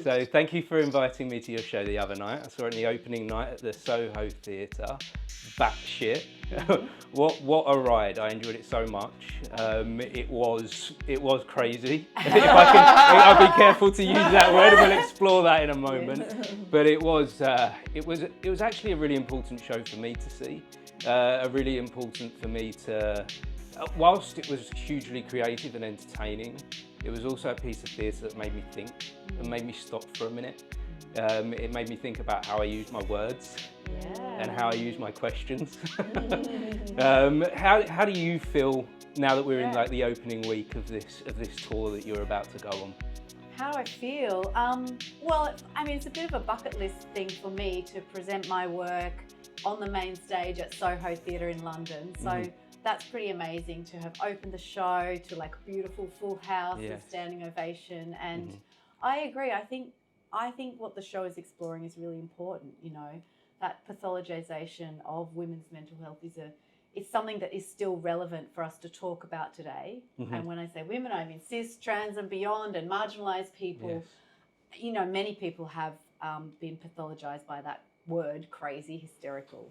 So thank you for inviting me to your show the other night. I saw it in the opening night at the Soho Theatre. Batshit. What a ride. I enjoyed it so much. It was crazy. I'll be careful to use that word, and we'll explore that in a moment. But it was actually a really important show for me to see. Really important for me to, whilst it was hugely creative and entertaining, it was also a piece of theatre that made me think and made me stop for a minute. It made me think about how I use my words and how I use my questions. How do you feel now that we're in like the opening week of this tour that you're about to go on? How do I feel? Well, I mean, it's a bit of a bucket list thing for me to present my work on the main stage at Soho Theatre in London. So that's pretty amazing to have opened the show to like a beautiful full house and standing ovation. And I agree. I think what the show is exploring is really important. You know, that pathologization of women's mental health it's something that is still relevant for us to talk about today. And when I say women, I mean cis, trans and beyond and marginalized people. You know, many people have been pathologized by that word, crazy, hysterical.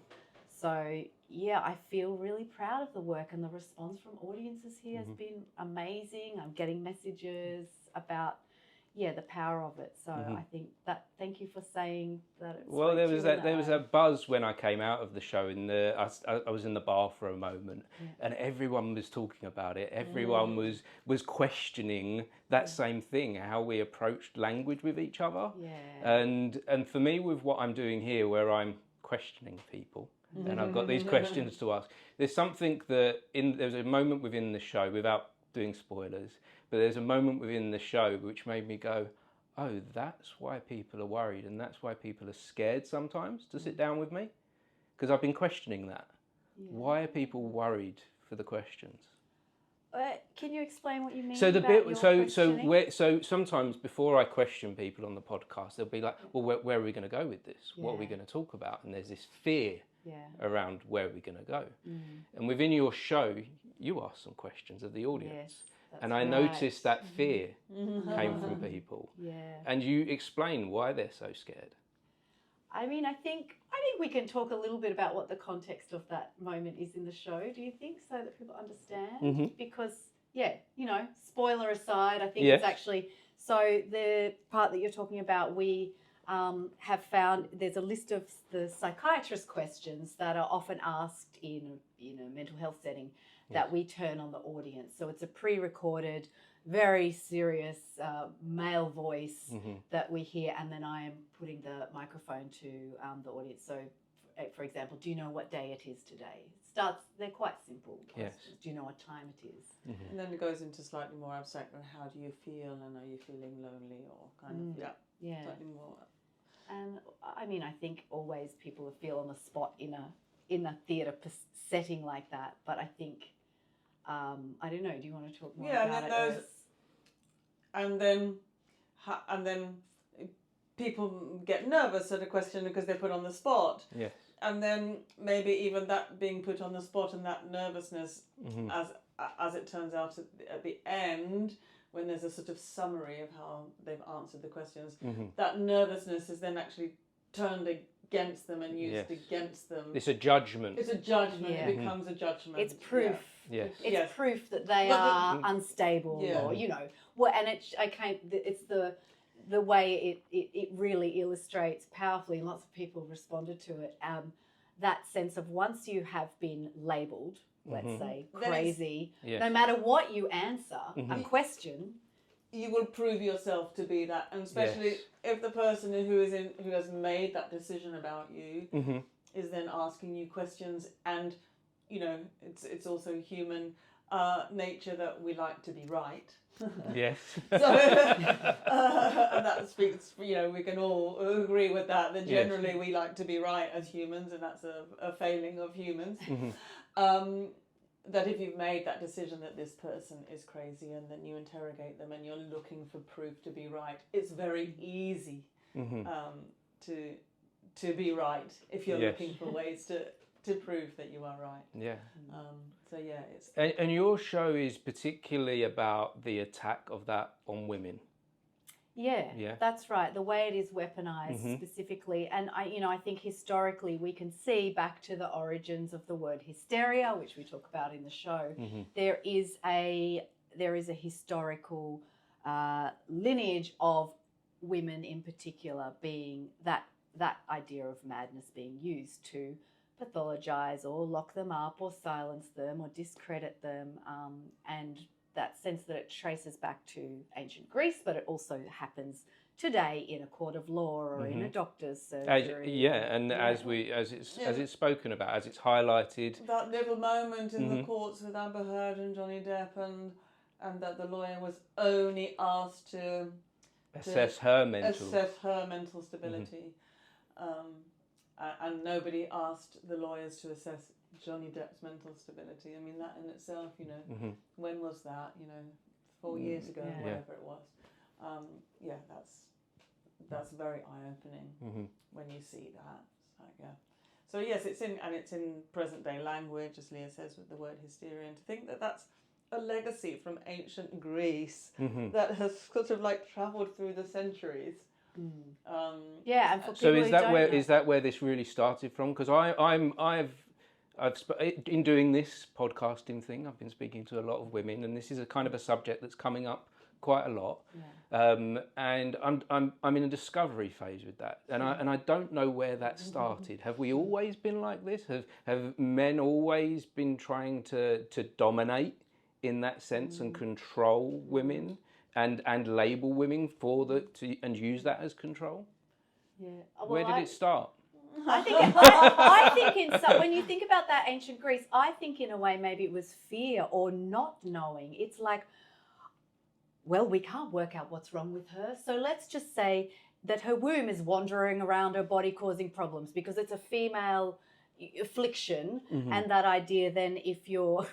So yeah, I feel really proud of the work, and the response from audiences here has been amazing. I'm getting messages about the power of it. So I think that, thank you for saying that. It's well, there was that buzz when I came out of the show. I was in the bar for a moment, and everyone was talking about it. Everyone was questioning that same thing, how we approached language with each other. And for me, with what I'm doing here, where I'm questioning people, and I've got these questions to ask. There's something there's a moment within the show, without doing spoilers, but there's a moment within the show which made me go, oh, that's why people are worried, and that's why people are scared sometimes to sit down with me, because I've been questioning that. Why are people worried for the questions? Can you explain what you mean? So questioning? so sometimes before I question people on the podcast, they'll be like, well, where are we going to go with this? What are we going to talk about? And there's this fear around where we're going to go. And within your show, you ask some questions of the audience. And I noticed that fear came from people. And you explain why they're so scared. I mean, I think we can talk a little bit about what the context of that moment is in the show, do you think, so that people understand? Because, you know, spoiler aside, I think it's actually, so the part that you're talking about, we have found there's a list of the psychiatrist questions that are often asked in a mental health setting that we turn on the audience. So it's a pre-recorded, very serious male voice that we hear, and then I am putting the microphone to the audience. So, for example, do you know what day it is today? They're quite simple questions. Do you know what time it is? And then it goes into slightly more abstract, on how do you feel, and are you feeling lonely, or kind of, slightly more. And I mean, I think always people feel on the spot in a theatre setting like that, but I think, I don't know, do you want to talk more about it? And then people get nervous at a question because they're put on the spot. Yes. And then maybe even that being put on the spot and that nervousness, as it turns out at the end, when there's a sort of summary of how they've answered the questions, that nervousness is then actually turned against them and used against them. It's a judgment. It's a judgment. It becomes a judgment. It's proof. Yes. It's proof that they are unstable, or you know. Well, and it's the way it really illustrates powerfully, and lots of people responded to it. That sense of once you have been labelled, let's say crazy, no matter what you answer, a question, you will prove yourself to be that, and especially if the person who has made that decision about you is then asking you questions, and you know it's also human nature that we like to be right. Yes. So and that speaks, you know, we can all agree with that generally we like to be right as humans, and that's a failing of humans. That if you've made that decision that this person is crazy, and then you interrogate them and you're looking for proof to be right, it's very easy to be right if you're looking for ways to prove that you are right. Yeah. So yeah, it's and your show is particularly about the attack of that on women. Yeah. That's right. The way it is weaponized specifically. And I think historically we can see back to the origins of the word hysteria, which we talk about in the show. There is a historical lineage of women in particular being that idea of madness being used to pathologise or lock them up or silence them or discredit them, and that sense that it traces back to ancient Greece, but it also happens today in a court of law or in a doctor's surgery. As it's spoken about, as it's highlighted. That little moment in the courts with Amber Heard and Johnny Depp, and that the lawyer was only asked to assess her mental stability, and nobody asked the lawyers to assess Johnny Depp's mental stability. I mean, that in itself, when was that? 4 years ago, whatever it was. That's very eye-opening when you see that. So yes, it's in present day language, as Leah says, with the word hysteria. And to think that that's a legacy from ancient Greece that has sort of travelled through the centuries. And for so people is that where this really started from? Because in doing this podcasting thing, I've been speaking to a lot of women, and this is a kind of a subject that's coming up quite a lot. And I'm in a discovery phase with that, and I don't know where that started. Have we always been like this? Have men always been trying to dominate in that sense and control women and label women and use that as control? Where did it start? I think when you think about that ancient Greece, I think in a way maybe it was fear or not knowing. It's like, well, we can't work out what's wrong with her, so let's just say that her womb is wandering around her body causing problems because it's a female affliction. And that idea then, if you're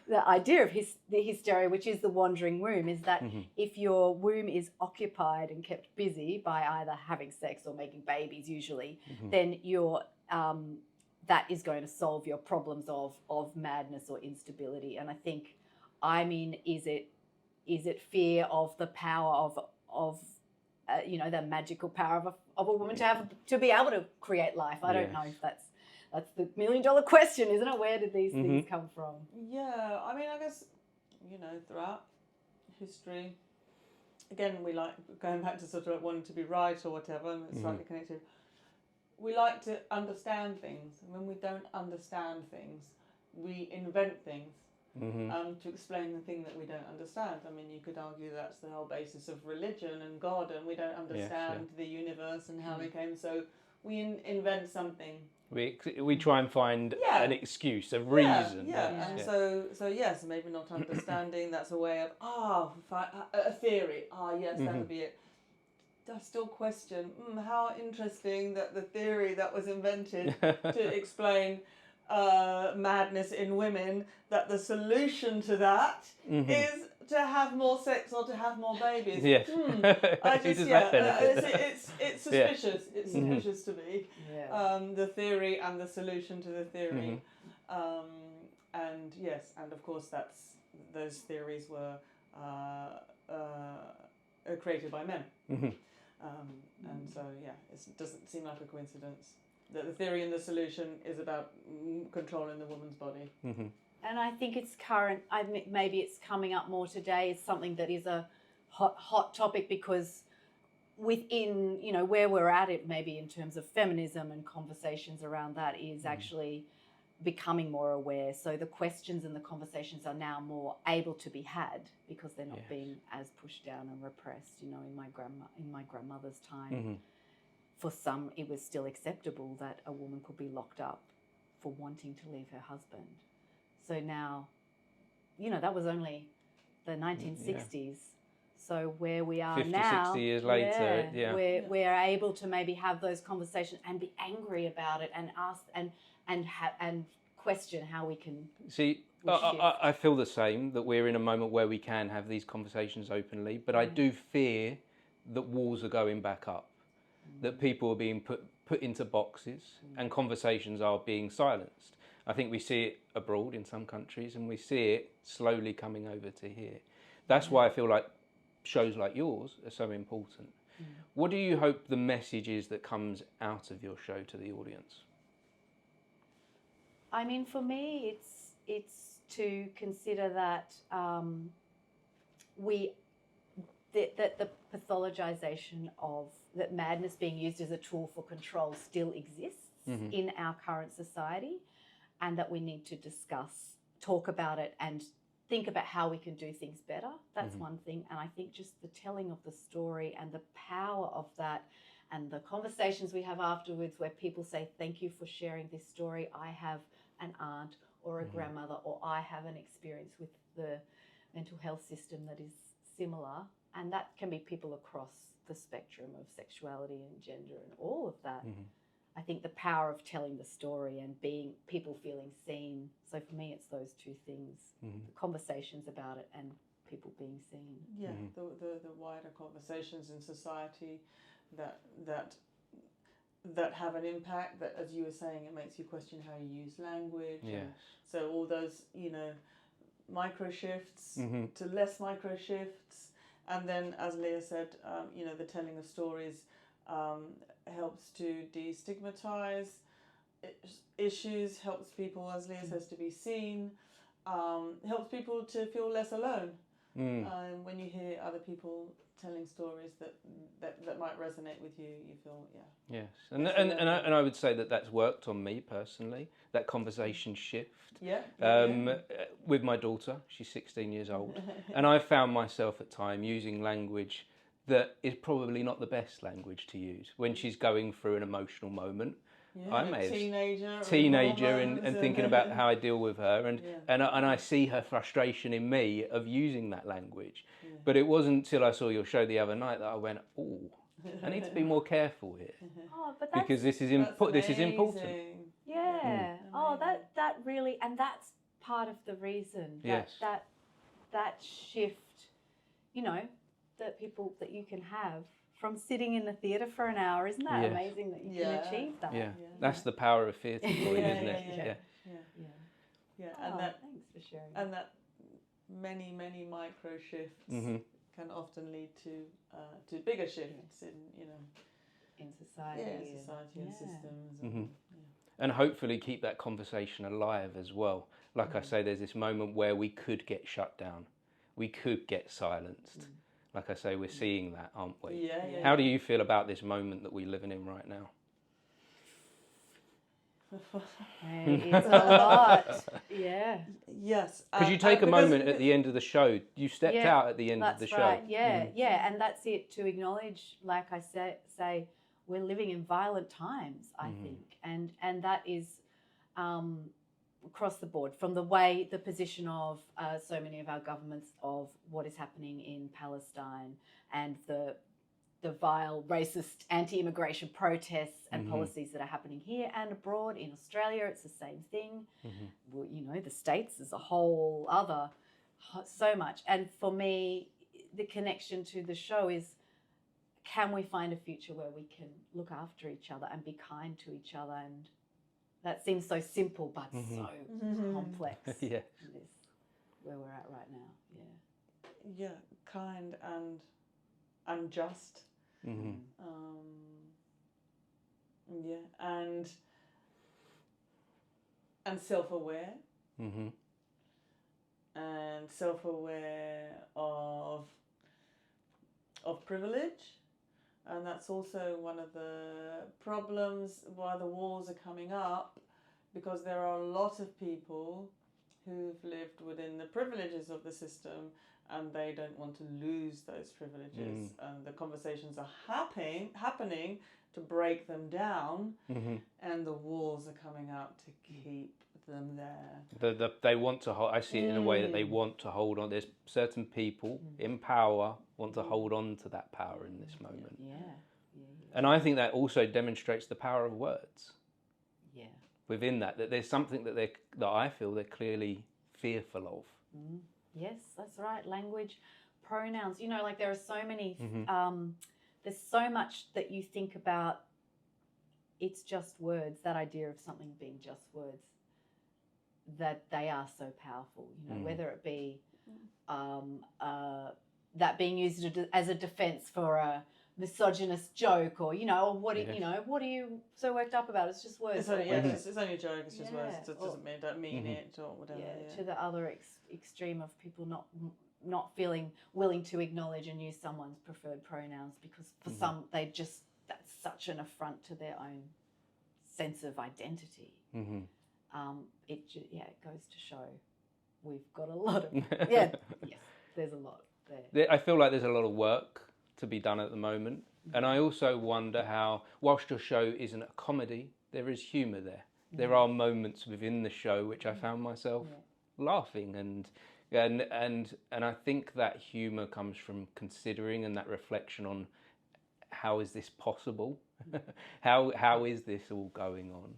the idea of the hysteria, which is the wandering womb, is that if your womb is occupied and kept busy by either having sex or making babies usually, then that is going to solve your problems of madness or instability. And I think, is it fear of the power of the magical power of a woman to be able to create life? I don't know if that's the $1 million question, isn't it? Where did these things come from? Yeah, I mean, I guess, throughout history, again, we like going back to sort of wanting to be right or whatever, and it's slightly connected. We like to understand things, and when we don't understand things, we invent things to explain the thing that we don't understand. I mean, you could argue that's the whole basis of religion and God, and we don't understand the universe and how it came, so we invent something. We try and find an excuse, a reason. So yes, maybe not understanding, that's a way of, a theory. Yes, that would be it. I still question, how interesting that the theory that was invented to explain madness in women, that the solution to that is to have more sex or to have more babies. Yes. It's suspicious. It's suspicious to me. The theory and the solution to the theory. And of course those theories were created by men. And so it doesn't seem like a coincidence that the theory and the solution is about controlling the woman's body. And I think it's current. Maybe it's coming up more today. It's something that is a hot topic because within, where we're at it, maybe in terms of feminism and conversations around that is actually becoming more aware. So the questions and the conversations are now more able to be had because they're not being as pushed down and repressed. In my grandmother's time, for some, it was still acceptable that a woman could be locked up for wanting to leave her husband. So now, that was only the 1960s. So where we are 50, now, 60 years later, we're able to maybe have those conversations and be angry about it and ask and question how we can. See, I feel the same, that we're in a moment where we can have these conversations openly, but I do fear that walls are going back up, that people are being put into boxes and conversations are being silenced. I think we see it abroad in some countries and we see it slowly coming over to here. That's why I feel like shows like yours are so important. What do you hope the message is that comes out of your show to the audience? I mean, for me, it's to consider that that the pathologization of that madness being used as a tool for control still exists in our current society, and that we need to talk about it and think about how we can do things better. That's one thing. And I think just the telling of the story and the power of that, and the conversations we have afterwards where people say, thank you for sharing this story. I have an aunt or a grandmother, or I have an experience with the mental health system that is similar. And that can be people across the spectrum of sexuality and gender and all of that. I think the power of telling the story and people feeling seen. So for me, it's those two things: the conversations about it and people being seen. Yeah, the wider conversations in society that have an impact. That, as you were saying, it makes you question how you use language. Yes. So all those, micro shifts to less micro shifts, and then, as Leah said, the telling of stories helps to destigmatize issues, helps people, as Leah says, to be seen, helps people to feel less alone. When you hear other people telling stories that might resonate with you, you feel, Yes, and I would say that that's worked on me personally, that conversation shift. With my daughter, she's 16 years old, and I found myself at time using language that is probably not the best language to use when she's going through an emotional moment. I may have teenager and thinking about how I deal with her, and I see her frustration in me of using that language. But it wasn't until I saw your show the other night that I went, oh, I need to be more careful here, because this is important. Yeah. Oh, that really, and that's part of the reason that shift, that you can have from sitting in the theatre for an hour. Isn't that amazing that you can achieve that? That's the power of theatre for you, isn't it? And that, thanks for sharing. and that many micro shifts can often lead to bigger shifts in society, and systems. And hopefully keep that conversation alive as well. Like I say, there's this moment where we could get shut down, we could get silenced. Like I say, we're seeing that, aren't we? How do you feel about this moment that we're living in right now? It's a lot. Yes. Because you take a moment at the end of the show. You stepped out at the end of the show. Right. And that's it, to acknowledge, like I say, we're living in violent times, I think. And that is across the board, from the position of so many of our governments of what is happening in Palestine and the vile racist anti-immigration protests and policies that are happening here and abroad. In Australia, it's the same thing. Well, the States is a whole other, so much. And for me, the connection to the show is, can we find a future where we can look after each other and be kind to each other? And that seems so simple, but so complex. It is where we're at right now. Kind and just. And self-aware. And self-aware of privilege. And that's also one of the problems why the walls are coming up, because there are a lot of people who've lived within the privileges of the system and they don't want to lose those privileges. And the conversations are happening to break them down, and the walls are coming up to keep them there. They want to hold, I see it in a way that they want to hold on. There's certain people in power want to hold on to that power in this moment. And I think that also demonstrates the power of words. Within that there's something that I feel they're clearly fearful of. Yes, that's right. Language, pronouns. Like there are so many. There's so much that you think about. It's just words. That idea of something being just words. That they are so powerful. Whether it be that being used as a defense for a misogynist joke, or or what what are you so worked up about? It's just words. It's only, it's only a joke. It's just words. It doesn't mean it or whatever. To the other extreme of people not feeling willing to acknowledge and use someone's preferred pronouns because for some that's such an affront to their own sense of identity. It goes to show we've got a lot of there's a lot there. I feel like there's a lot of work to be done at the moment, and I also wonder how, whilst your show isn't a comedy, there is humour there. There are moments within the show which I found myself laughing, and I think that humour comes from considering and that reflection on how is this possible, how is this all going on.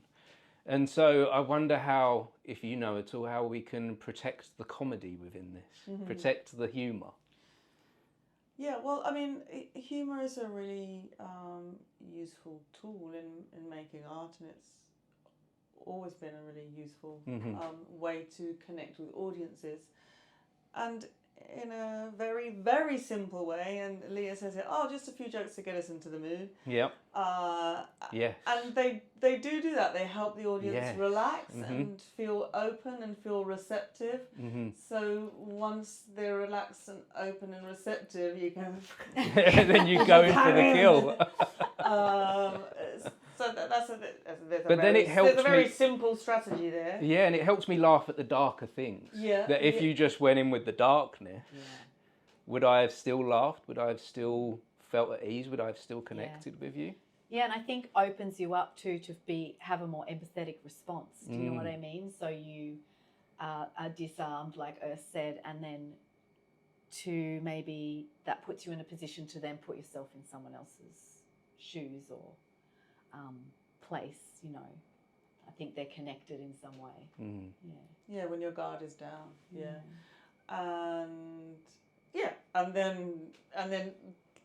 And so I wonder how, if you know at all, how we can protect the comedy within this, protect the humour. Yeah, well, I mean, humour is a really useful tool in making art, and it's always been a really useful way to connect with audiences. And in a very, very simple way, and Leah says it, just a few jokes to get us into the mood. Yeah. Yes. And they do that. They help the audience relax and feel open and feel receptive. So once they're relaxed and open and receptive, you can... then you go in for the kill. So that's it helps there's a very simple strategy there. Yeah, and it helps me laugh at the darker things. Yeah. That if you just went in with the darkness, would I have still laughed? Would I have still felt at ease? Would I have still connected with you? Yeah, and I think opens you up to have a more empathetic response. Do you know what I mean? So you are disarmed, like Urs said, and then to maybe that puts you in a position to then put yourself in someone else's shoes or place. I think they're connected in some way. Yeah, when your guard is down. And then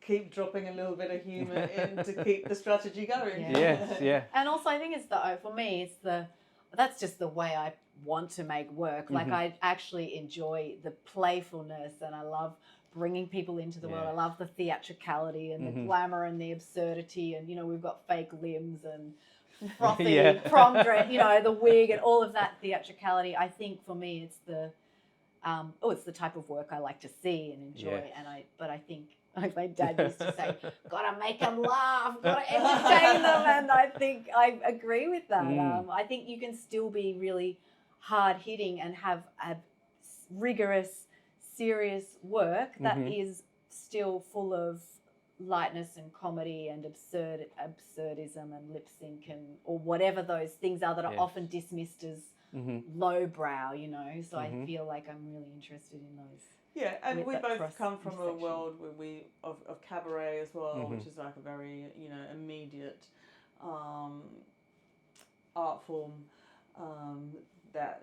keep dropping a little bit of humour in to keep the strategy going. And also I think for me that's just the way I want to make work. Like I actually enjoy the playfulness, and I love bringing people into the world. I love the theatricality and the glamour and the absurdity, and we've got fake limbs and frothy prom dress, the wig and all of that theatricality. I think for me it's the type of work I like to see and enjoy. But I think, like my dad used to say, gotta make them laugh, gotta entertain them, and I think I agree with that. I think you can still be really hard hitting and have a rigorous, serious work that is still full of lightness and comedy and absurdism and lip sync or whatever those things are that are often dismissed as lowbrow, so I feel like I'm really interested in those. Yeah, and we both come from a world where of cabaret as well, which is like a very immediate art form that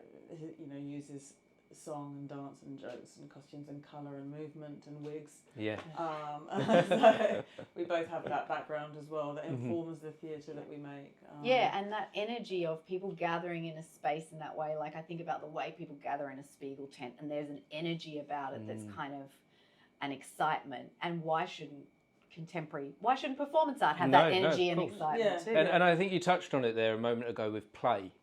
uses song and dance and jokes and costumes and colour and movement and wigs. So we both have that background as well that informs the theatre that we make. And that energy of people gathering in a space in that way. Like I think about the way people gather in a Spiegel tent, and there's an energy about it that's kind of an excitement. And why shouldn't performance art have that energy and excitement too? And I think you touched on it there a moment ago with play.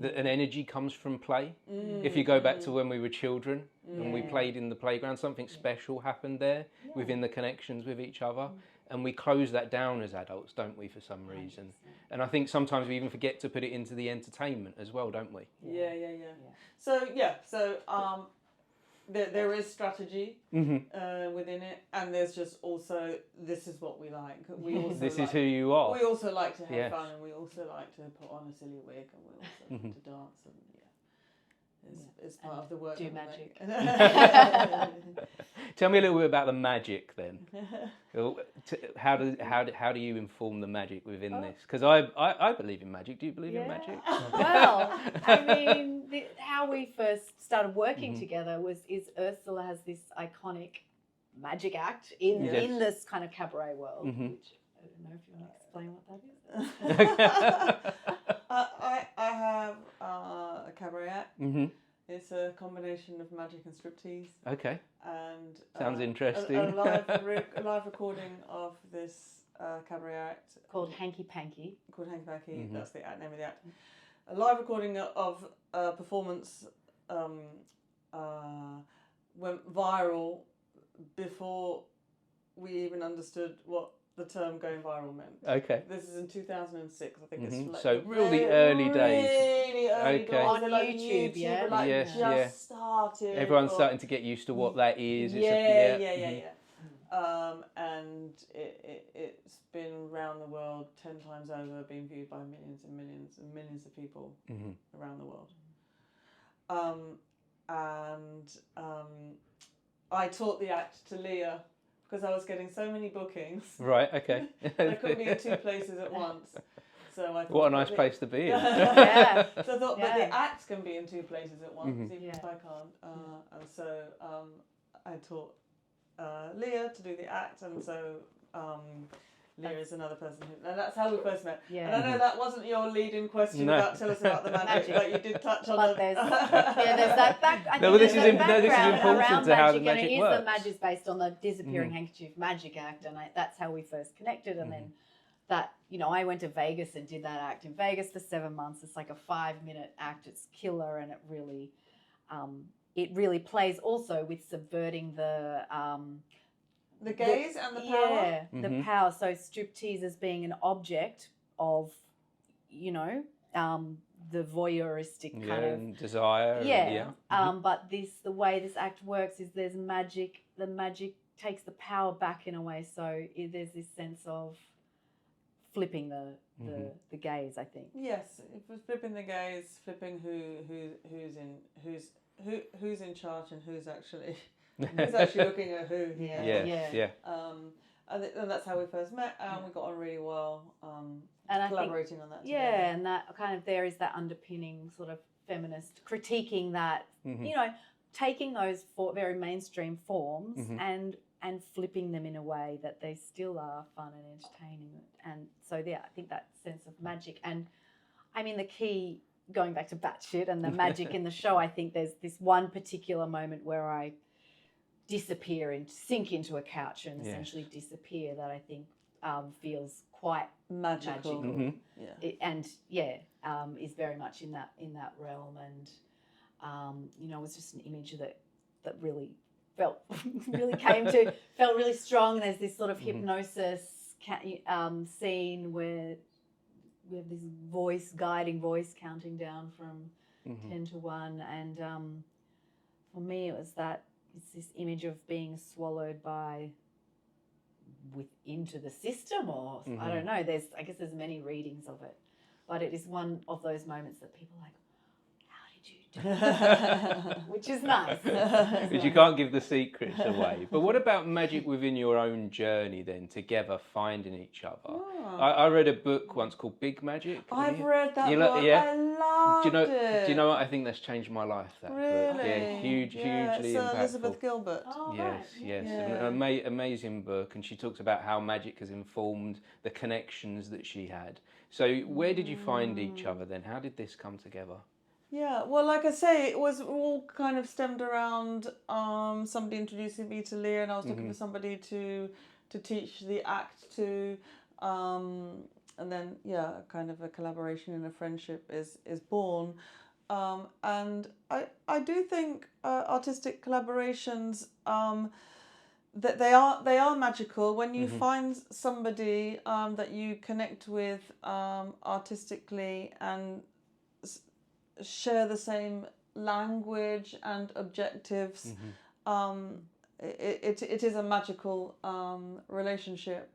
That an energy comes from play. If you go back to when we were children and we played in the playground, something special happened there within the connections with each other. And we close that down as adults, don't we, for some reason? 100%. And I think sometimes we even forget to put it into the entertainment as well, don't we? So there is strategy within it, and there's just also, this is what we like. This is who you are. We also like to have fun, and we also like to put on a silly wig, and we also like to dance, and it's part of the work. Do magic. Tell me a little bit about the magic then. How do you inform the magic within this? Because I believe in magic. Do you believe in magic? Well, I mean, how we first started working together is Ursula has this iconic magic act in this kind of cabaret world, which I don't know if you want to explain what that is. I have a cabaret act. It's it's a combination of magic and striptease. Okay. And Sounds interesting. A live recording of this cabaret act Called Hanky Panky. That's the name of the act. A live recording of a performance went viral before we even understood what the term going viral meant. Okay. This is in 2006, I think. It's like So really early days. Really early Okay. days. On They're like YouTube, yeah? Like Yes, just yeah. started. Everyone's or- starting to get used to what that is. Yeah. Mhm. And it's been around the world 10 times over, being viewed by millions and millions and millions of people around the world. I taught the act to Leah because I was getting so many bookings. Right, okay. I couldn't be in two places at once. So I thought, What a nice place to be in. Yeah. So I thought, but Yeah. the act can be in two places at once, even Yeah. if I can't. And so I taught Leah to do the act, and so Leah is another person and that's how we first met. Yeah. And I know that wasn't your lead-in question No. about tell us about the magic, but you did touch on But there's that back. I No, think well, this there's is that no, this is background important around to how the magic, magic and it is works. the magic based on the disappearing handkerchief magic act, and that's how we first connected. And then that, I went to Vegas and did that act in Vegas for 7 months. It's like a 5-minute act. It's killer, and it really plays also with subverting the gaze and the power. Yeah, the power. So striptease as being an object of, the voyeuristic kind of and desire. but the way this act works is there's magic. The magic takes the power back in a way. So there's this sense of flipping the gaze, I think. Yes, it was flipping the gaze, flipping who's in charge and who's actually looking at who. Yeah. And that's how we first met, and we got on really well. And I collaborating on that together. Yeah, and that kind of there is that underpinning sort of feminist critiquing that, taking those very mainstream forms and flipping them in a way that they still are fun and entertaining. And so, I think that sense of magic. And I mean, the key, going back to Batshit and the magic in the show, I think there's this one particular moment where I disappear and sink into a couch and essentially disappear that I think feels quite magical. Is very much in that realm, and it was just an image that really felt felt really strong. There's this sort of hypnosis scene where we have this guiding voice counting down from 10 to 1, and for me it was it's this image of being swallowed into the system, or I don't know. I guess there's many readings of it, but it is one of those moments that people are like, how did you do that? Which is nice. Because you can't give the secrets away. But what about magic within your own journey then, together finding each other? Oh. I read a book once called Big Magic. I've read that book. I loved it. Do you know what? I think that's changed my life, that book. Yeah, hugely impactful. Elizabeth Gilbert. Oh, Yes. Yeah. An amazing book, and she talks about how magic has informed the connections that she had. So where did you find each other then? How did this come together? Yeah, well, like I say, it was all kind of stemmed around somebody introducing me to Leah, and I was looking for somebody to teach the act to, and then kind of a collaboration and a friendship is born, and I do think artistic collaborations that they are magical when you find somebody that you connect with artistically and share the same language and objectives. It is a magical relationship,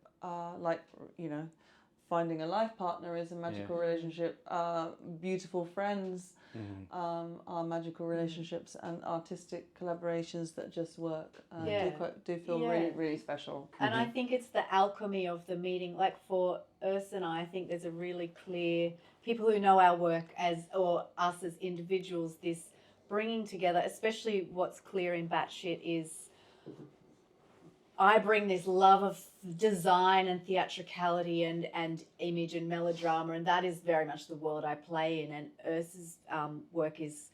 finding a life partner is a magical relationship. Beautiful friends are magical relationships, and artistic collaborations that just work do feel really, really special. And I think it's the alchemy of the meeting. Like for Ursula and I think there's a really clear, people who know our work or us as individuals, this bringing together, especially what's clear in Batshit is I bring this love of design and theatricality and image and melodrama, and that is very much the world I play in. And Ursula's work is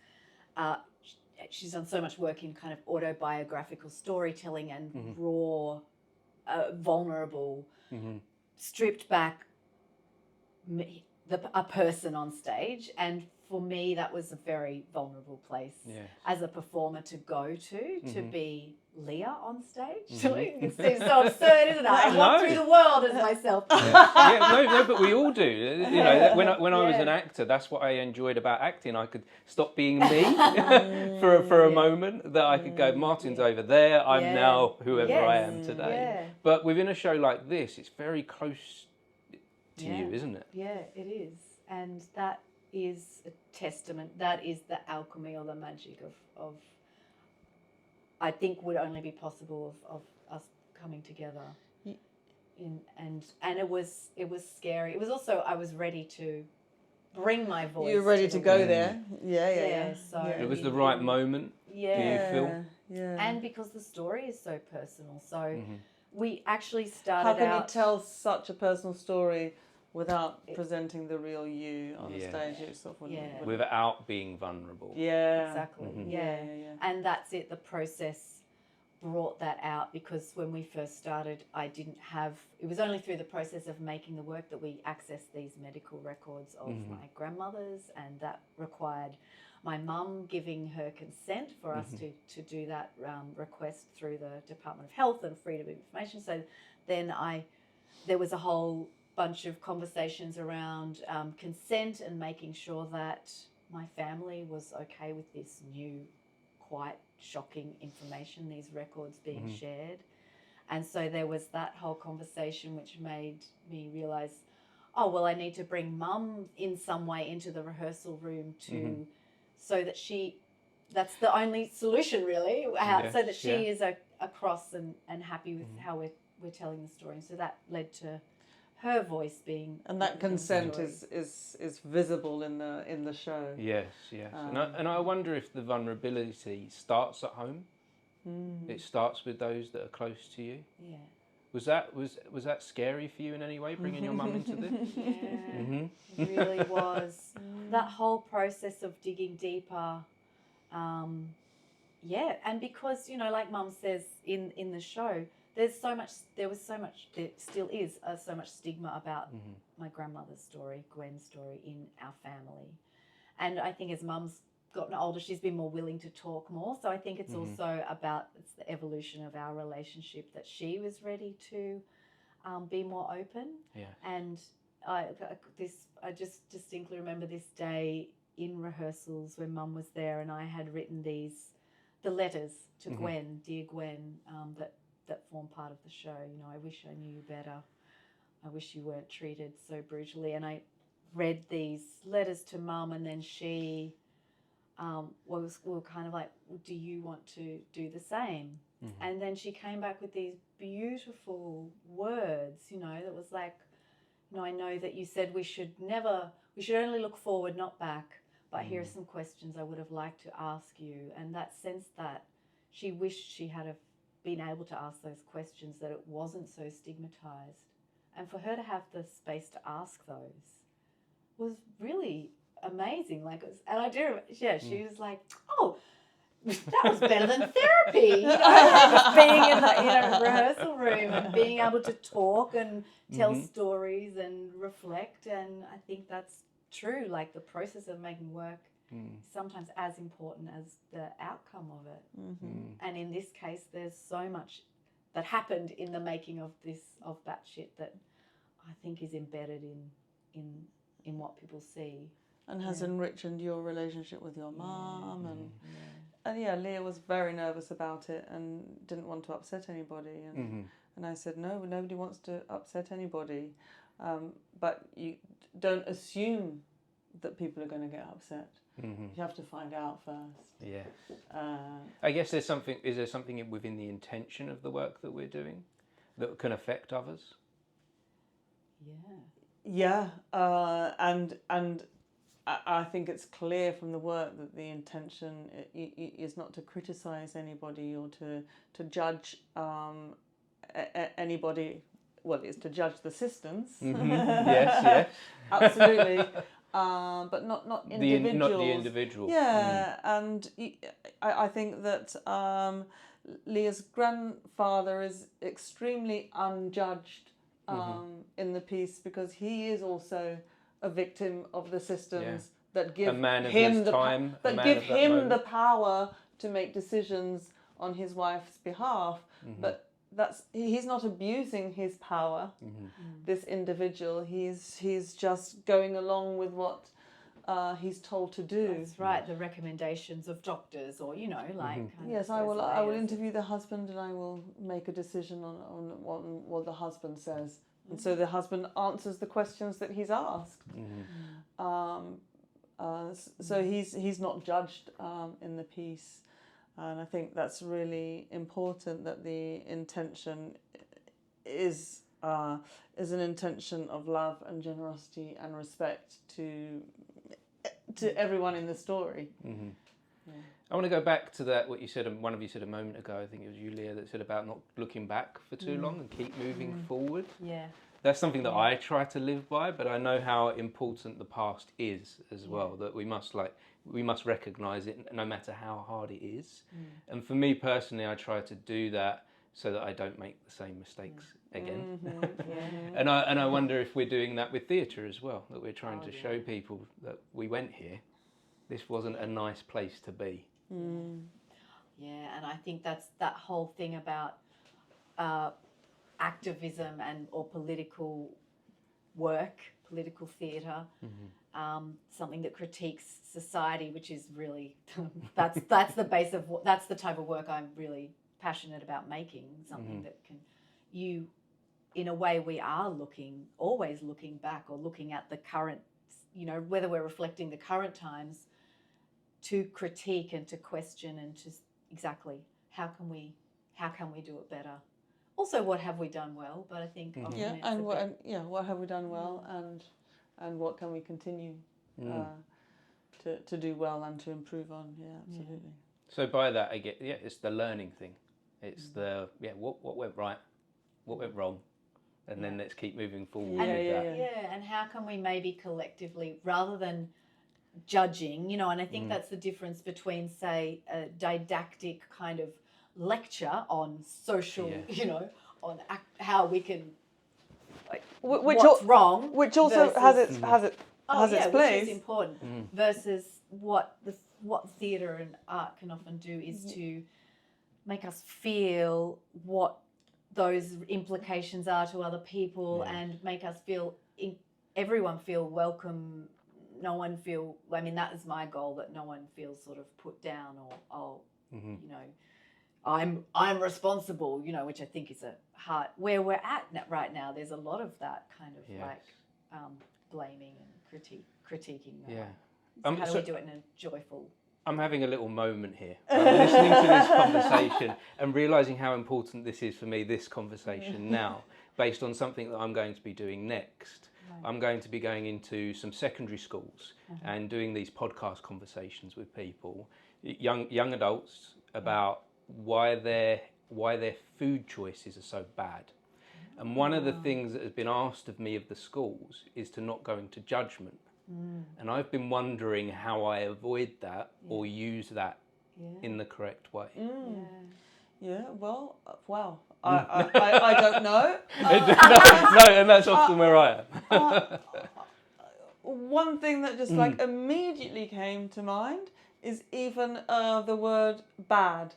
she's done so much work in kind of autobiographical storytelling and raw, vulnerable, stripped back a person on stage. And for me, that was a very vulnerable place as a performer to go to be Leah on stage. It seems so absurd, isn't it? I walk through the world as myself. No, but we all do. You know, when I was an actor, that's what I enjoyed about acting. I could stop being me for a moment. That I could go, Martin's over there. I'm now whoever I am today. But within a show like this, it's very close to you, isn't it? Yeah, it is, and that is a testament. That is the alchemy or the magic of I think would only be possible of us coming together. And it was scary. It was also, I was ready to bring my voice. You were ready to go there. Yeah. So it was the right moment. Yeah. Do you feel? Yeah. And because the story is so personal, so we actually started How can out. you tell such a personal story without presenting the real you on the stage? It sort of Without being vulnerable. Yeah. Exactly. Yeah. And that's it. The process brought that out, because when we first started, I didn't have. It was only through the process of making the work that we accessed these medical records of my grandmother's, and that required my mum giving her consent for us to do that request through the Department of Health and Freedom of Information. So then there was a whole bunch of conversations around consent and making sure that my family was okay with this new, quite shocking information, these records being shared. And so there was that whole conversation, which made me realise, oh, well, I need to bring mum in some way into the rehearsal room to, so that that's the only solution really, so that she is across and happy with how we're telling the story. And so that led to her voice being, and that consent is visible in the show. Yes. And I wonder if the vulnerability starts at home. It starts with those that are close to you. Yeah. Was that scary for you in any way, bringing your mum into this? It really was. That whole process of digging deeper, and because, like Mum says in the show, there still is so much stigma about my grandmother's story, Gwen's story, in our family. And I think as Mum's gotten older, she's been more willing to talk more. So I think it's also it's the evolution of our relationship, that she was ready to be more open. Yeah. And I just distinctly remember this day in rehearsals when Mum was there, and I had written the letters to Gwen, dear Gwen, that form part of the show. I wish I knew you better. I wish you weren't treated so brutally. And I read these letters to Mum, and then she we were kind of like, well, do you want to do the same? And then she came back with these beautiful words, that was like, I know that you said we should only look forward, not back, but here are some questions I would have liked to ask you. And that sense that she wished she had been able to ask those questions, that it wasn't so stigmatized. And for her to have the space to ask those was really amazing. And I do remember, she was like, oh, that was better than therapy. Just being in the rehearsal room and being able to talk and tell stories and reflect. And I think that's true. Like, the process of making work is sometimes as important as the outcome of it. And in this case, there's so much that happened in the making of Batshit that I think is embedded in what people see. And has enriched your relationship with your mum. And Leah was very nervous about it and didn't want to upset anybody. And I said, no, nobody wants to upset anybody. But you don't assume that people are going to get upset. You have to find out first. Yes. I guess is there something within the intention of the work that we're doing that can affect others? Yeah. And I think it's clear from the work that the intention is not to criticise anybody or to judge anybody. Well, it's to judge the systems. Yes. Absolutely. but not individuals. Not the individual. Yeah, and I think that Leah's grandfather is extremely unjudged in the piece, because he is also a victim of the systems that give him the power to make decisions on his wife's behalf. But he's not abusing his power. This individual, he's just going along with what he's told to do. That's right. The recommendations of doctors, or Yes, I will interview the husband, and I will make a decision on what the husband says. And so the husband answers the questions that he's asked. So he's not judged in the piece. And I think that's really important, that the intention is an intention of love and generosity and respect to everyone in the story. I want to go back to that, what you said, one of you said a moment ago, I think it was you, Leah, that said about not looking back for too long and keep moving forward. Yeah. That's something that I try to live by, but I know how important the past is as well, that we must recognise it no matter how hard it is. And for me personally, I try to do that so that I don't make the same mistakes again. And I wonder if we're doing that with theatre as well, that we're trying to show people that we went here, this wasn't a nice place to be. Yeah, and I think that's that whole thing about activism or political work, political theatre, something that critiques society, which is really that's the base of that's the type of work I'm really passionate about making. Something that in a way, we are always looking back, or looking at the current, whether we're reflecting the current times, to critique and to question and to exactly how can we do it better. Also, what have we done well? But I think what have we done well, and what can we continue to do well and to improve on? Yeah, absolutely. So by that, I get it's the learning thing. It's what went right, what went wrong, and then let's keep moving forward with that. Yeah, and how can we maybe collectively, rather than judging, and I think that's the difference between, say, a didactic kind of lecture on social, on how we can, what's wrong, which also has its place, which is important, versus what theatre and art can often do is to make us feel what those implications are to other people, and make us feel everyone feel welcome. No one feel. I mean, that is my goal, that no one feels sort of put down, or I'm responsible. Which I think is a hard where we're at right now. There's a lot of that kind of blaming and critiquing. How do we do it in a joyful? I'm having a little moment here. I'm listening to this conversation and realising how important this is for me, this conversation now, based on something that I'm going to be doing next. I'm going to be going into some secondary schools and doing these podcast conversations with people, young adults, about why their food choices are so bad. And one of the things that has been asked of me of the schools is to not go into judgment. And I've been wondering how I avoid that or use that in the correct way. Well, wow. I don't know. No, and that's often where I am. One thing that just immediately came to mind is even the word bad.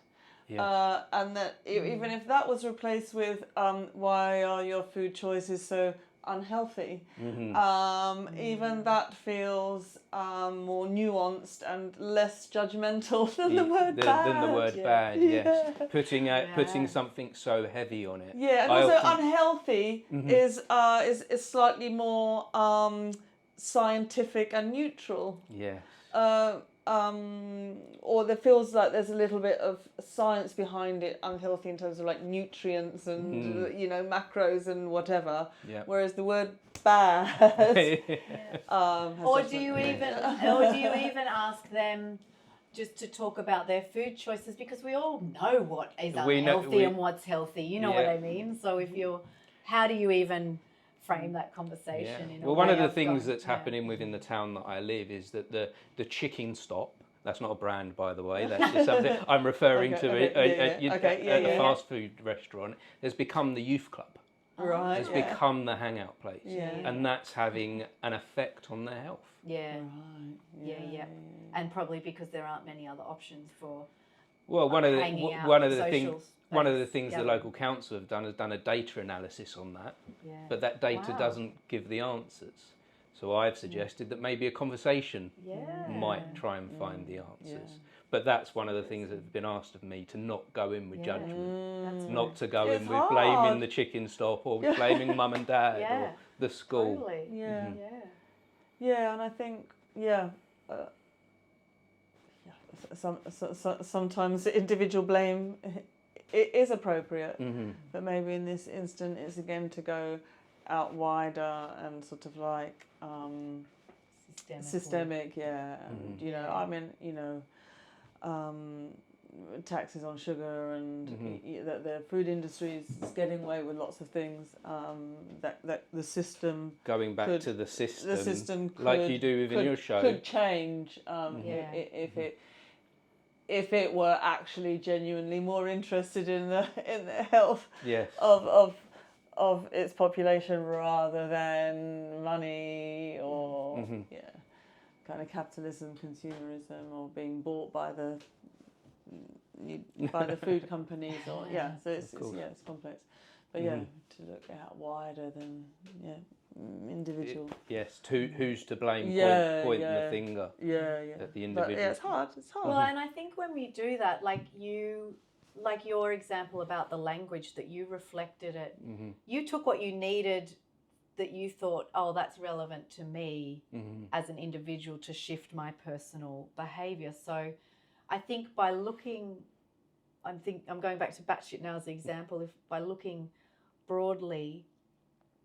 And that even if that was replaced with why are your food choices so unhealthy, even that feels more nuanced and less judgmental than the word bad. Than the word bad, yes. Putting something so heavy on it. Yeah, and also unhealthy is slightly more scientific and neutral. Yeah. Or there feels like there's a little bit of science behind it, unhealthy in terms of like nutrients and macros and whatever. Yeah. Whereas the word bad. Or do you even ask them just to talk about their food choices, because we all know what is unhealthy and what's healthy. You know what I mean? So how do you even frame that conversation in a Well, one way of the of things going, that's happening within the town that I live is that the chicken stop, that's not a brand, by the way, that's just something I'm referring to a fast food restaurant, has become the youth club. Right. Has become the hangout place. Yeah. And that's having an effect on their health. Yeah. Right. Yeah. And probably because there aren't many other options for Well, one of the things the gathering. local council have done has done a data analysis on that, but that data doesn't give the answers. So I've suggested that maybe a conversation might try and find the answers. But that's one of the things that have been asked of me, to not go in with judgment, not to go in with blaming the chicken stop or blaming mum and dad or the school. Totally. Yeah, and I think sometimes individual blame is appropriate, but maybe in this instant it's again to go out wider and sort of like systemic, and I mean, taxes on sugar and that the food industry is getting away with lots of things, that the system going back to the system could, like you do within your show, could change if it were actually genuinely more interested in the health of its population rather than money or kind of capitalism, consumerism, or being bought by the food companies, or so it's complex, but to look out wider than individual. Who's to blame? Pointing the finger at the individual. But it's hard. Well, and I think when we do that, like your example about the language that you reflected it, you took what you needed, that you thought, oh, that's relevant to me as an individual to shift my personal behaviour. So I think by looking, I'm going back to Batshit now as an example, if by looking broadly,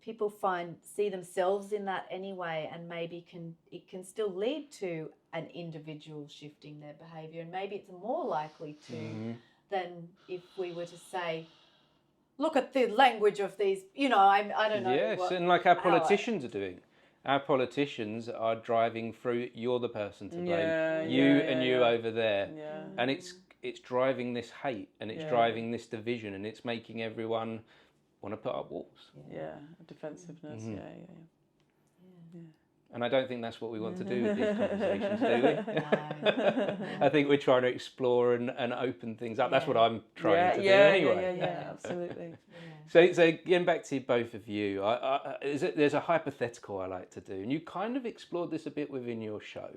people see themselves in that anyway, and maybe it can still lead to an individual shifting their behaviour, and maybe it's more likely to than if we were to say, look at the language of these, I don't know. Yes, and like our politicians are doing. Our politicians are driving through, you're the person to blame. You over there. Yeah. And it's driving this hate, and it's driving this division, and it's making everyone want to put up walls. Defensiveness, And I don't think that's what we want to do with these conversations, do we? No. I think we're trying to explore and open things up. That's what I'm trying to do anyway. Yeah, absolutely. So getting back to both of you, there's a hypothetical I like to do, and you kind of explored this a bit within your show.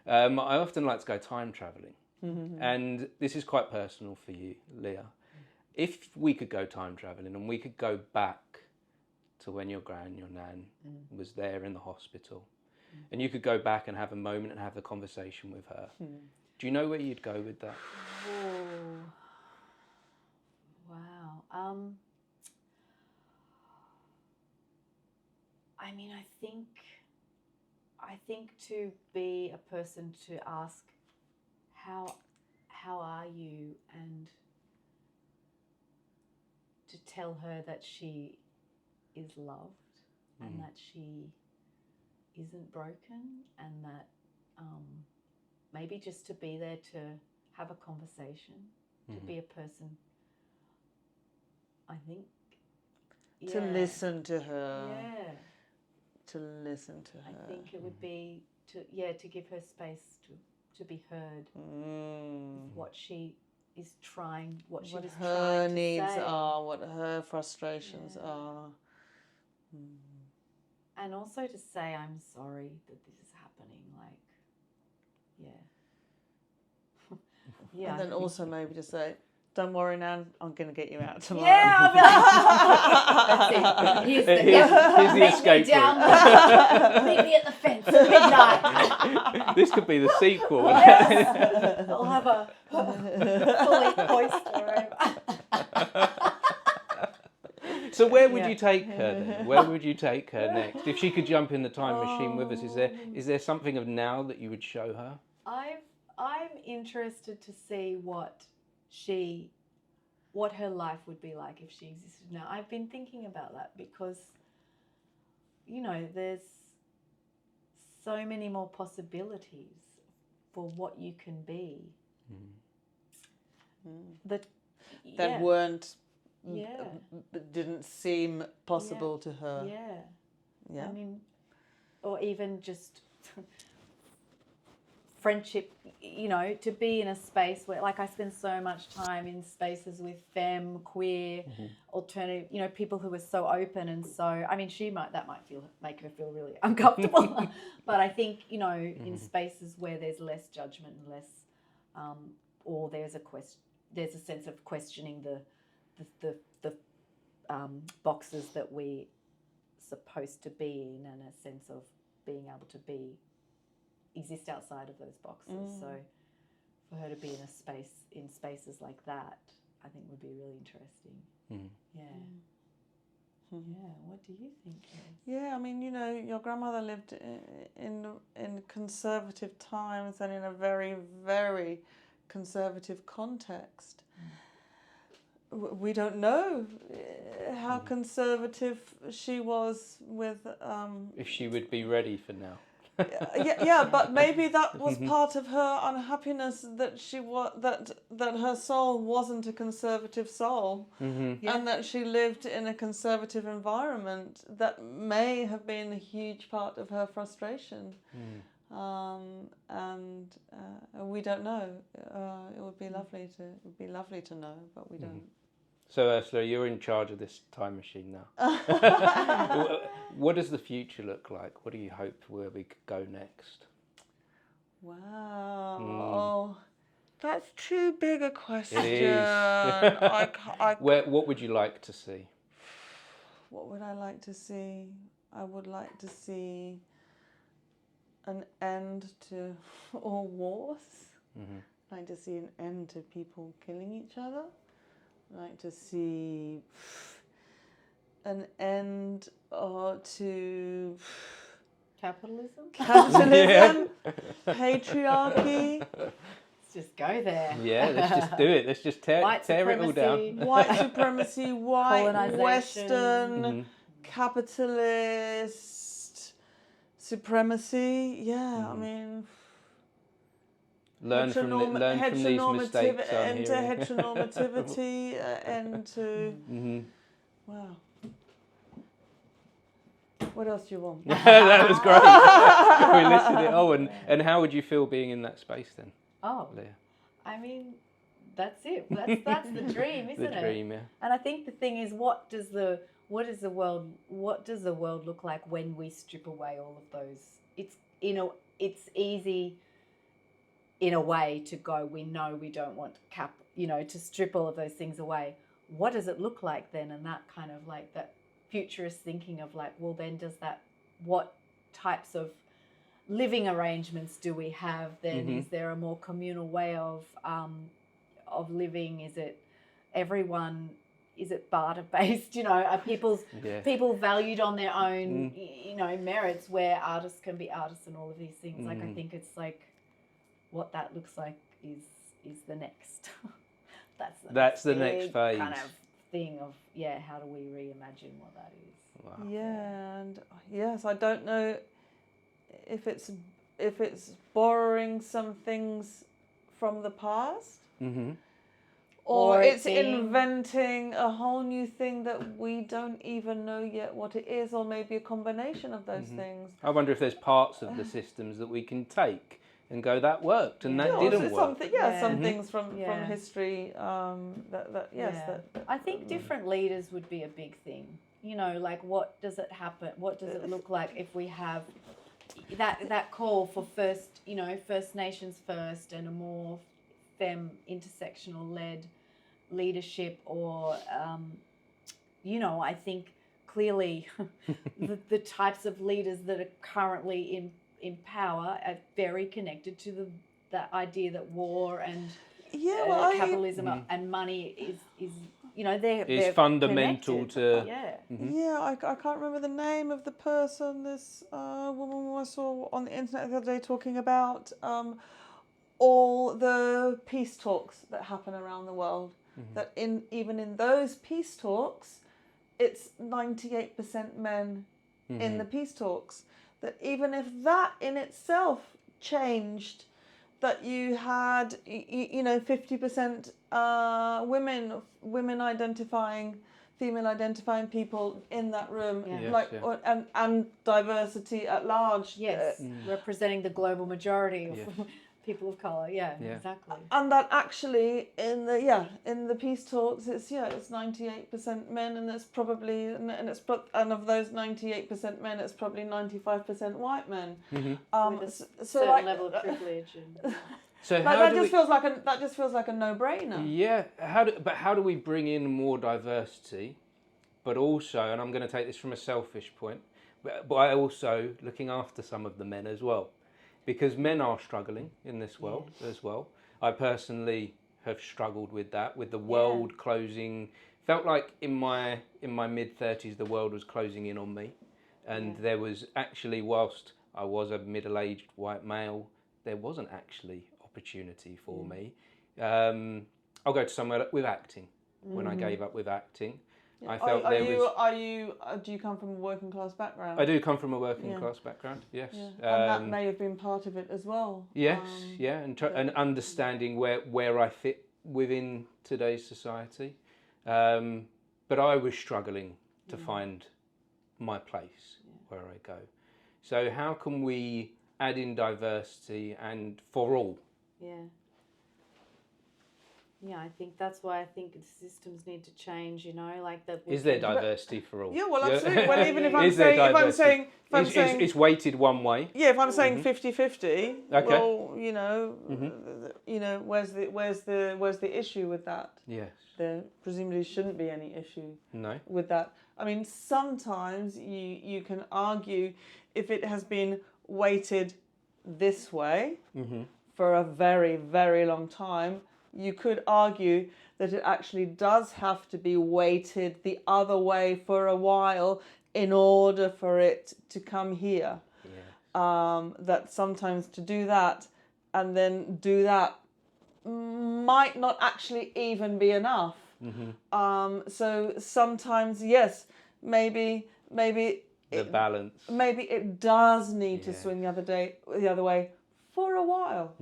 I often like to go time travelling, and this is quite personal for you, Leah. If we could go time travelling and we could go back to when your nan was there in the hospital, and you could go back and have a moment and have a conversation with her, do you know where you'd go with that? Oh, wow. I mean, I think to be a person to ask, how are you, and to tell her that she is loved and that she isn't broken, and that maybe just to be there to have a conversation, to be a person, I think. To listen to her. Yeah. To listen to her. I think it would be to give her space to be heard. What she is trying, what her needs are, what her frustrations are. And also to say, I'm sorry that this is happening, And then also maybe to say, don't worry, Nan, I'm going to get you out tomorrow. Yeah, that's it. Here's the escape route. Meet me at the fence at midnight. This could be the sequel. Yes. I'll have a fully hoist. So where would you take her then? Where would you take her next? If she could jump in the time machine with us, is there something of now that you would show her? I'm interested to see what her life would be like if she existed now. I've been thinking about that because you know, there's so many more possibilities for what you can be. That weren't, yeah, didn't seem possible to her. I mean, or even just friendship, you know, to be in a space where, like, I spend so much time in spaces with femme, queer, alternative, you know, people who are so open and so, I mean, that might make her feel really uncomfortable, but I think, you know, in spaces where there's less judgment and less, or there's a sense of questioning the boxes that we supposed to be in, and a sense of being able to exist outside of those boxes. So for her to be in spaces like that, I think would be really interesting. What do you think, Liz? Yeah, I mean, you know, your grandmother lived in conservative times and in a very, very conservative context. We don't know how conservative she was with... if she would be ready for now. But maybe that was part of her unhappiness, that that her soul wasn't a conservative soul, and that she lived in a conservative environment. That may have been a huge part of her frustration, and we don't know. It would be lovely to know, but we don't. So Ursula, you're in charge of this time machine now. What does the future look like? What do you hope where we could go next? Wow, that's too big a question. It is. What would you like to see? What would I like to see? I would like to see an end to all wars. I'd like to see an end to people killing each other. I'd like to see an end to Capitalism? Patriarchy. Let's just go there. Yeah, let's just do it. Let's just tear it all down. White supremacy, white Colonisation. Western, capitalist supremacy. Yeah, I mean... Learn from these mistakes. End to heteronormativity, end to... Wow. What else do you want? That was great. We listed it all. And how would you feel being in that space then? Oh, Leah? I mean, that's it. That's the dream, isn't it? The dream, yeah. And I think the thing is, what does the world look like when we strip away all of those? It's easy in a way to go, we know we don't want to strip all of those things away. What does it look like then? And that kind of like that futurist thinking of like, well, then what types of living arrangements do we have then? Is there a more communal way of living? Is it everyone? Is it barter based? Are people valued on their own merits, where artists can be artists and all of these things? Like I think it's like what that looks like is the next. That's the next phase kind of thing of how do we reimagine what that is? Wow. Yeah, and yes, I don't know if it's borrowing some things from the past, or it's inventing a whole new thing that we don't even know yet what it is, or maybe a combination of those things. I wonder if there's parts of the systems that we can take and go, that worked and that didn't work. Some things from history I think different leaders would be a big thing. Like what does it happen? What does it look like if we have that call for First Nations first and a more intersectional led leadership, or I think clearly the types of leaders that are currently in power are very connected to that idea that war and capitalism and money is they're fundamental connected. I can't remember the name of the person. This woman I saw on the internet the other day talking about all the peace talks that happen around the world. That even in those peace talks, it's 98% men in the peace talks, that even if that in itself changed, that you had 50% women identifying, female identifying people in that room, and diversity at large. Yes, representing the global majority of people of color. Yeah, exactly. And that actually in the peace talks, it's 98% men, and it's probably and of those 98% men, it's probably 95% white men. With a certain level of privilege. And, so that just feels like a no-brainer. Yeah. How do we bring in more diversity, but also, and I'm going to take this from a selfish point, but I also looking after some of the men as well, because men are struggling in this world as well. I personally have struggled with that, with the world closing. Felt like in my mid-30s the world was closing in on me, and there was actually, whilst I was a middle-aged white male, there wasn't actually opportunity for me. I'll go to somewhere with acting. When I gave up with acting, I felt do you come from a working class background? I do come from a working class background, yes. Yeah. And that may have been part of it as well. Yes, and understanding where I fit within today's society. But I was struggling to find my place where I go. So how can we add in diversity and for all? Yeah, I think that's why I think the systems need to change. Is there diversity for all? Yeah, well, absolutely. Well, even if I'm saying, it's weighted one way. Yeah, if I'm saying 50-50, well, where's the issue with that? Yes. There presumably shouldn't be any issue. No. With that. I mean, sometimes you can argue if it has been weighted this way for a very, very long time, you could argue that it actually does have to be weighted the other way for a while in order for it to come here. That sometimes to do that and then do that might not actually even be enough. So sometimes, yes, maybe the balance. Maybe it does need to swing the other way for a while.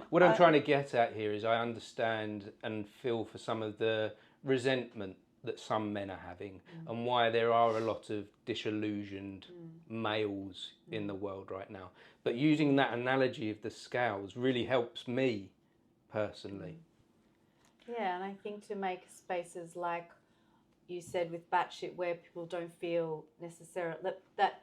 What I'm trying to get at here is I understand and feel for some of the resentment that some men are having and why there are a lot of disillusioned males in the world right now. But using that analogy of the scales really helps me personally. Yeah, and I think to make spaces like you said with Batshit, where people don't feel necessarily that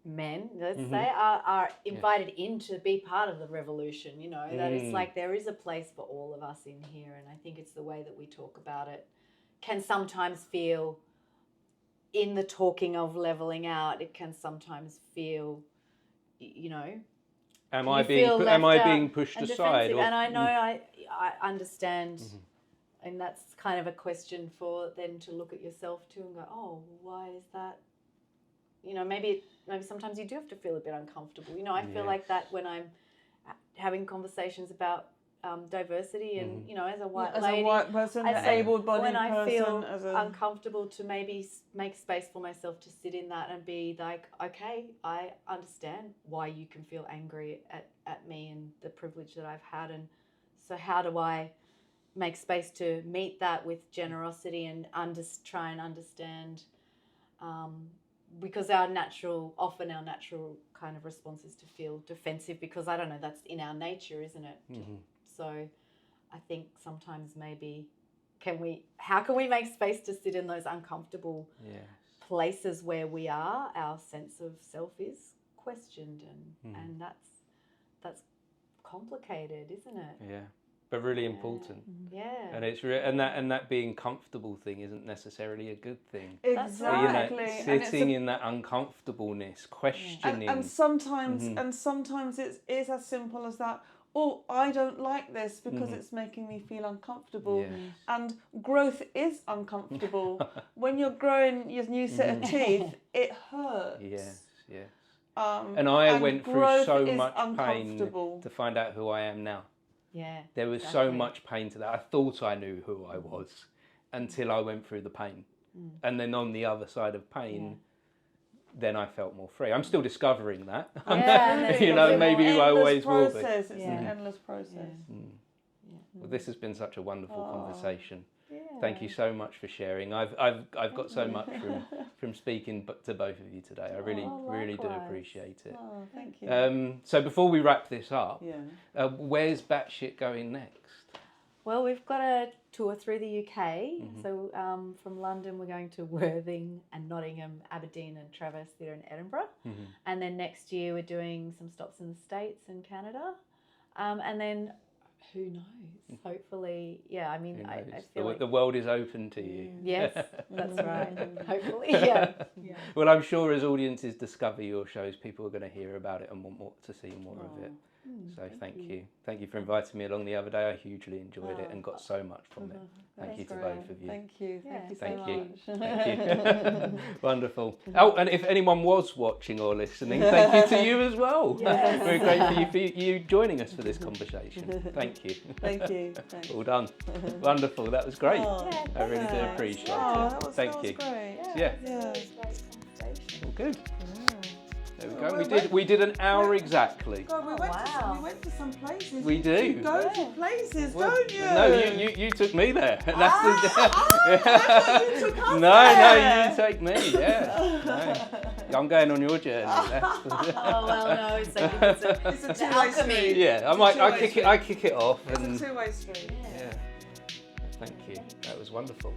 men, let's say, are invited in to be part of the revolution, that it's like there is a place for all of us in here. And I think it's the way that we talk about it can sometimes feel, in the talking of levelling out, it can sometimes feel, am I being pushed aside? And I know I understand, and that's kind of a question for then to look at yourself too and go, oh, why is that? Maybe sometimes you do have to feel a bit uncomfortable. I feel like that when I'm having conversations about diversity and, as a white lady, a white person, an able-bodied person. When I feel uncomfortable to maybe make space for myself to sit in that and be like, okay, I understand why you can feel angry at me and the privilege that I've had. And so how do I make space to meet that with generosity and try and understand, because our natural kind of response is to feel defensive, because I don't know, that's in our nature, isn't it? So I think sometimes maybe how can we make space to sit in those uncomfortable places where our sense of self is questioned, and that's complicated, isn't it? Yeah. But really important. Yeah. And it's and that being comfortable thing isn't necessarily a good thing. Exactly. Sitting in that uncomfortableness, questioning. And sometimes it is as simple as that. Oh, I don't like this because it's making me feel uncomfortable. Yes. And growth is uncomfortable. When you're growing your new set of teeth, it hurts. Yes. And I went through so much pain to find out who I am now. Yeah. There was so much pain to that. I thought I knew who I was until I went through the pain. And then on the other side of pain, then I felt more free. I'm still discovering that. Yeah, You know, maybe I always will be. It's an endless process. Well, this has been such a wonderful conversation. Yeah. Thank you so much for sharing. I've got so much from speaking to both of you today. I really do appreciate it. Oh, thank you. So before we wrap this up, Yeah. Where's Batshit going next? Well, we've got a tour through the UK. So from London, we're going to Worthing and Nottingham, Aberdeen and Traverse Theatre in Edinburgh. And then next year we're doing some stops in the States and Canada. And then who knows? Hopefully, yeah, I mean, I feel like the world is open to you. Yes, that's right. Hopefully, yeah. Well, I'm sure as audiences discover your shows, people are going to hear about it and want more to see more of it. So thank you. Thank you for inviting me along the other day. I hugely enjoyed it and got so much from it. Thank you to both of you. Thank you. Thank you so Thank you. much. Thank you. Wonderful. Oh, and if anyone was watching or listening, thank you to you as well. Yes. Very grateful for you joining us for this conversation. Thank you. Thank you. Thanks. All done. Wonderful. That was great. Oh, I really do appreciate Oh, it. that was Thank you. great. Yeah. Yeah. All good. There we go. We did an hour exactly. God, we went to some places. We do. You go to places, Well, don't you? No, you took me there. That's the. I thought you took us No, there. you take me. Yeah. No. I'm going on your journey. Oh well, no, it's a two-way alchemy. street. Yeah, I kick it off, and It's a two-way street. yeah. Thank you. That was wonderful.